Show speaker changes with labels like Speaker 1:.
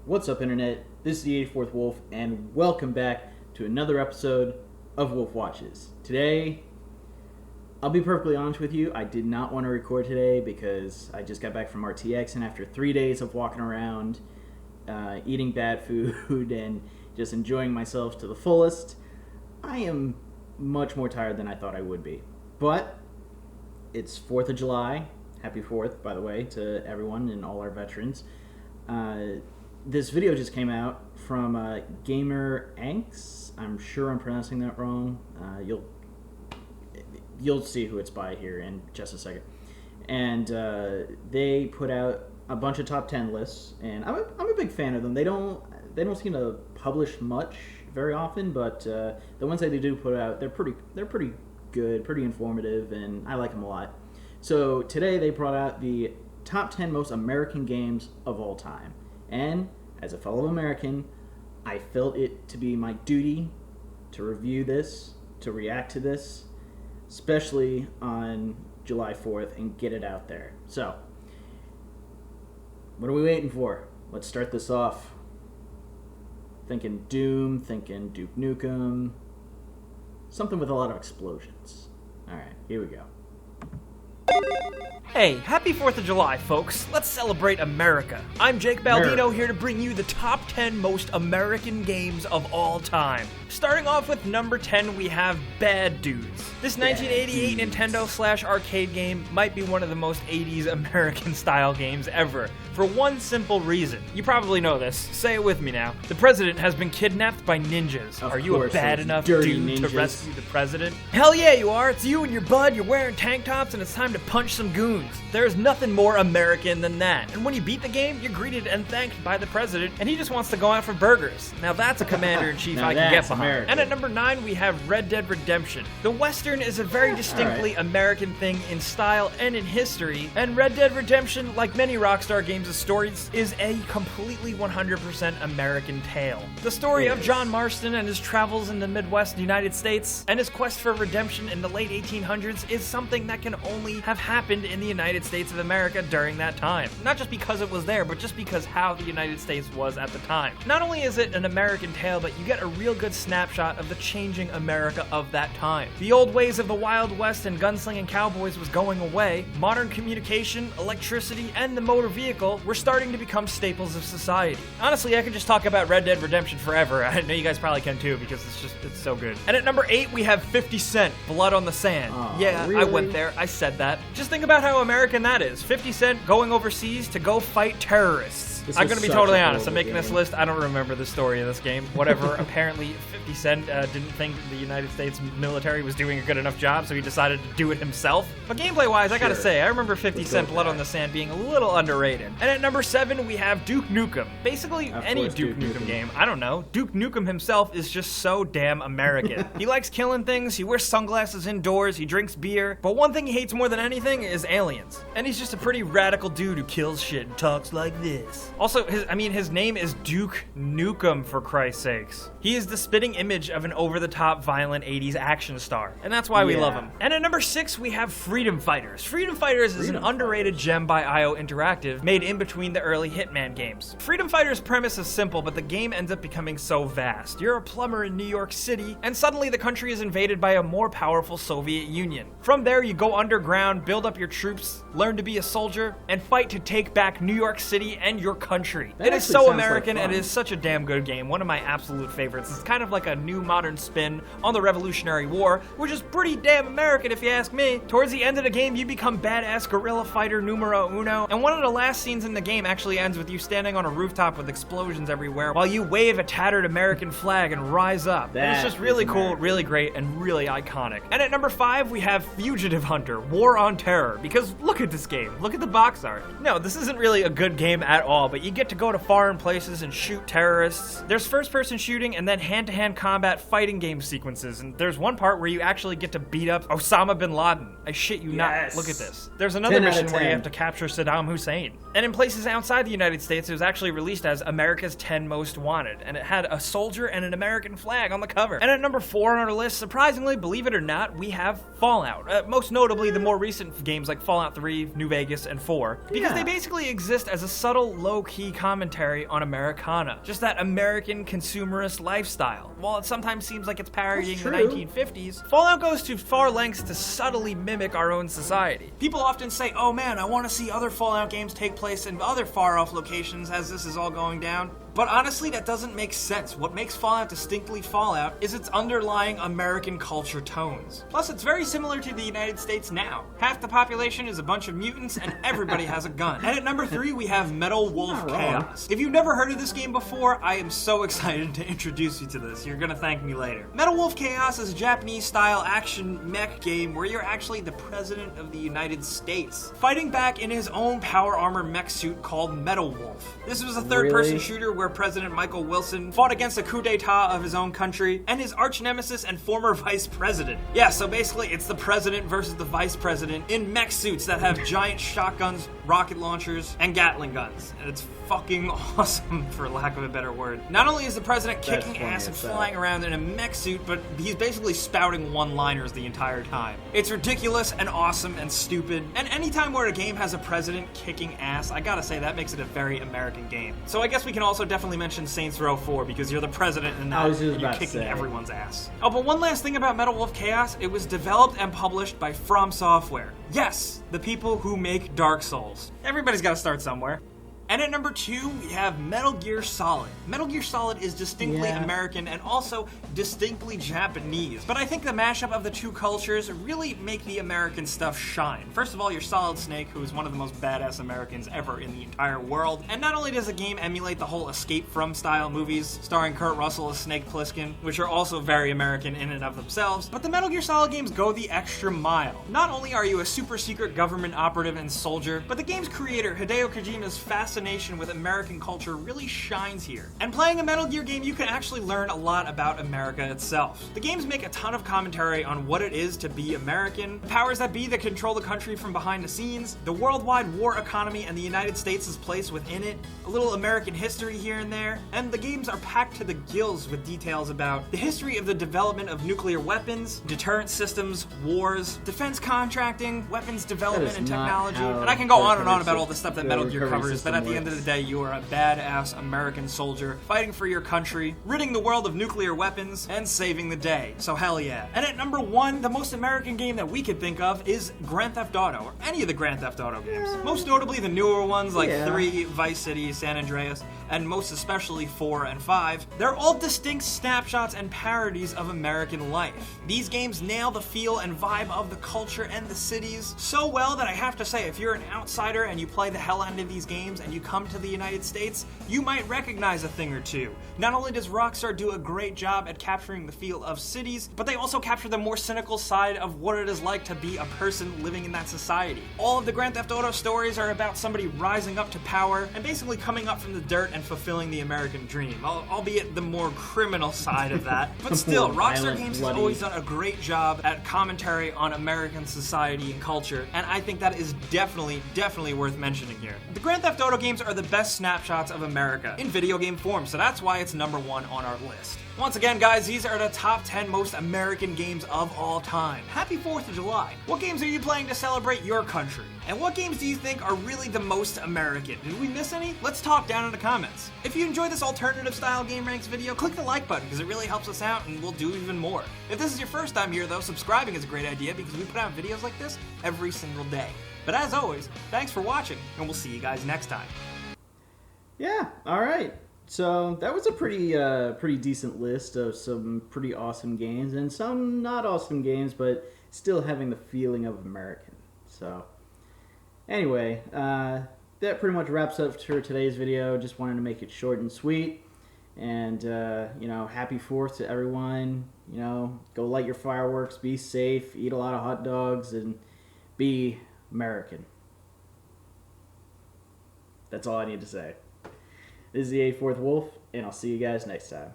Speaker 1: What's up, Internet? This is the 84th Wolf, and welcome back to another episode of Wolf Watches. Today, I'll be perfectly honest with you, I did not want to record today because I just got back from RTX, and after 3 days of walking around, eating bad food, and just enjoying myself to the fullest, I am much more tired than I thought I would be. But it's 4th of July. Happy 4th, by the way, to everyone and all our veterans. This video just came out from Gameranx. I'm sure I'm pronouncing that wrong. You'll see who it's by here in just a second. And they put out a bunch of top 10 lists, and I'm a big fan of them. They don't seem to publish much very often, but the ones that they do put out, they're pretty good, pretty informative, and I like them a lot. So today they brought out the top 10 most American games of all time. And as a fellow American, I felt it to be my duty to review this, to react to this, especially on July 4th, and get it out there. So, what are we waiting for? Let's start this off. Thinking Doom, thinking Duke Nukem, something with a lot of explosions. Alright, here we go.
Speaker 2: Hey, happy 4th of July, folks. Let's celebrate America. I'm Jake Baldino, here to bring you the top 10 most American games of all time. Starting off with number 10, we have Bad Dudes. This 1988 Nintendo/arcade game might be one of the most 80s American-style games ever, for one simple reason. You probably know this. Say it with me now. The president has been kidnapped by ninjas. Are you a bad enough dude to rescue the president? Hell yeah, you are. It's you and your bud. You're wearing tank tops, and it's time to punch some goons. There's nothing more American than that. And when you beat the game, you're greeted and thanked by the president, and he just wants to go out for burgers. Now that's a commander-in-chief I can get behind. American. And at number 9, we have Red Dead Redemption. The Western is a very distinctly American thing in style and in history, and Red Dead Redemption, like many Rockstar Games' stories, is a completely 100% American tale. The story of John Marston and his travels in the Midwest United States and his quest for redemption in the late 1800s is something that can only have happened in the United States of America during that time. Not just because it was there, but just because how the United States was at the time. Not only is it an American tale, but you get a real good snapshot of the changing America of that time. The old ways of the Wild West and gunslinging cowboys was going away. Modern communication, electricity, and the motor vehicle were starting to become staples of society. Honestly, I could just talk about Red Dead Redemption forever. I know you guys probably can too, because it's so good. And at number 8, we have 50 Cent, Blood on the Sand. Yeah, really? I went there. I said that. Just think about how American that is. 50 Cent going overseas to go fight terrorists. I'm going to be totally honest. I'm making this list. I don't remember the story of this game. Whatever. Apparently, 50 Cent didn't think the United States military was doing a good enough job, so he decided to do it himself. But gameplay-wise, I got to say, I remember 50 Cent Blood on the Sand being a little underrated. And at number 7, we have Duke Nukem. Basically, any Duke Nukem game. I don't know. Duke Nukem himself is just so damn American. He likes killing things. He wears sunglasses indoors. He drinks beer. But one thing he hates more than anything is aliens. And he's just a pretty radical dude who kills shit and talks like this. Also, his name is Duke Nukem, for Christ's sakes. He is the spitting image of an over-the-top violent 80s action star, and that's why we love him. And at number 6, we have Freedom Fighters. Freedom Fighters is an underrated gem by IO Interactive, made in between the early Hitman games. Freedom Fighters' premise is simple, but the game ends up becoming so vast. You're a plumber in New York City, and suddenly the country is invaded by a more powerful Soviet Union. From there, you go underground, build up your troops, learn to be a soldier, and fight to take back New York City and your country. It is so American, and it is such a damn good game. One of my absolute favorites. It's kind of like a new modern spin on the Revolutionary War, which is pretty damn American if you ask me. Towards the end of the game, you become badass guerrilla fighter numero uno, and one of the last scenes in the game actually ends with you standing on a rooftop with explosions everywhere while you wave a tattered American flag and rise up. And it's just really cool, really great, and really iconic. And at number 5, we have Fugitive Hunter, War on Terror, because look at this game. Look at the box art. No, this isn't really a good game at all, but you get to go to foreign places and shoot terrorists. There's first-person shooting and then hand-to-hand combat fighting game sequences, and there's one part where you actually get to beat up Osama bin Laden. I shit you not. Look at this. There's another mission where you have to capture Saddam Hussein. And in places outside the United States, it was actually released as America's 10 Most Wanted, and it had a soldier and an American flag on the cover. And at number 4 on our list, surprisingly, believe it or not, we have Fallout. Most notably, the more recent games like Fallout 3, New Vegas, and 4, because they basically exist as a subtle, low low-key commentary on Americana, just that American consumerist lifestyle. While it sometimes seems like it's parodying the 1950s, Fallout goes to far lengths to subtly mimic our own society. People often say, oh man, I want to see other Fallout games take place in other far-off locations as this is all going down. But honestly, that doesn't make sense. What makes Fallout distinctly Fallout is its underlying American culture tones. Plus, it's very similar to the United States now. Half the population is a bunch of mutants, and everybody has a gun. And at number 3, we have Metal Wolf Chaos. If you've never heard of this game before, I am so excited to introduce you to this. You're gonna thank me later. Metal Wolf Chaos is a Japanese-style action mech game where you're actually the President of the United States, fighting back in his own power armor mech suit called Metal Wolf. This was a third-person shooter where President Michael Wilson fought against a coup d'etat of his own country and his arch-nemesis and former vice president. Yeah, so basically it's the president versus the vice president in mech suits that have giant shotguns, rocket launchers, and Gatling guns. And it's fucking awesome, for lack of a better word. Not only is the president kicking ass and flying around in a mech suit, but he's basically spouting one-liners the entire time. It's ridiculous and awesome and stupid, and anytime where a game has a president kicking ass, I gotta say that makes it a very American game. So I guess we can also definitely mention Saints Row 4 because you're the president in that and you're kicking everyone's ass. Oh, but one last thing about Metal Wolf Chaos, it was developed and published by From Software. Yes, the people who make Dark Souls. Everybody's gotta start somewhere. And at number 2, we have Metal Gear Solid. Metal Gear Solid is distinctly American and also distinctly Japanese. But I think the mashup of the two cultures really make the American stuff shine. First of all, you're Solid Snake, who is one of the most badass Americans ever in the entire world. And not only does the game emulate the whole Escape From style movies, starring Kurt Russell as Snake Plissken, which are also very American in and of themselves, but the Metal Gear Solid games go the extra mile. Not only are you a super secret government operative and soldier, but the game's creator, Hideo Kojima's fascination with American culture really shines here. And playing a Metal Gear game, you can actually learn a lot about America itself. The games make a ton of commentary on what it is to be American, the powers that be that control the country from behind the scenes, the worldwide war economy and the United States' place within it, a little American history here and there, and the games are packed to the gills with details about the history of the development of nuclear weapons, deterrent systems, wars, defense contracting, weapons development and technology, and I can go on and on about all the stuff that Metal Gear covers, but at the end of the day, you are a badass American soldier fighting for your country, ridding the world of nuclear weapons, and saving the day. So hell yeah. And at number 1, the most American game that we could think of is Grand Theft Auto, or any of the Grand Theft Auto games. Most notably the newer ones like 3, Vice City, San Andreas, and most especially 4 and 5. They're all distinct snapshots and parodies of American life. These games nail the feel and vibe of the culture and the cities so well that I have to say, if you're an outsider and you play the hell out of these games and you come to the United States, you might recognize a thing or two. Not only does Rockstar do a great job at capturing the feel of cities, but they also capture the more cynical side of what it is like to be a person living in that society. All of the Grand Theft Auto stories are about somebody rising up to power and basically coming up from the dirt and fulfilling the American dream, albeit the more criminal side of that. But still, Rockstar Games has always done a great job at commentary on American society and culture, and I think that is definitely worth mentioning here. The Grand Theft Auto games are the best snapshots of America in video game form, so that's why it's number 1 on our list. Once again, guys, these are the top 10 most American games of all time. Happy 4th of July. What games are you playing to celebrate your country? And what games do you think are really the most American? Did we miss any? Let's talk down in the comments. If you enjoyed this alternative style Gameranx video, click the like button because it really helps us out and we'll do even more. If this is your first time here though, subscribing is a great idea because we put out videos like this every single day. But as always, thanks for watching and we'll see you guys next time.
Speaker 1: Yeah, alright. So that was a pretty decent list of some pretty awesome games and some not awesome games, but still having the feeling of American. So anyway, that pretty much wraps up for today's video. Just wanted to make it short and sweet. And, happy 4th to everyone. Go light your fireworks, be safe, eat a lot of hot dogs, and be American. That's all I need to say. This is the 84th Wolf, and I'll see you guys next time.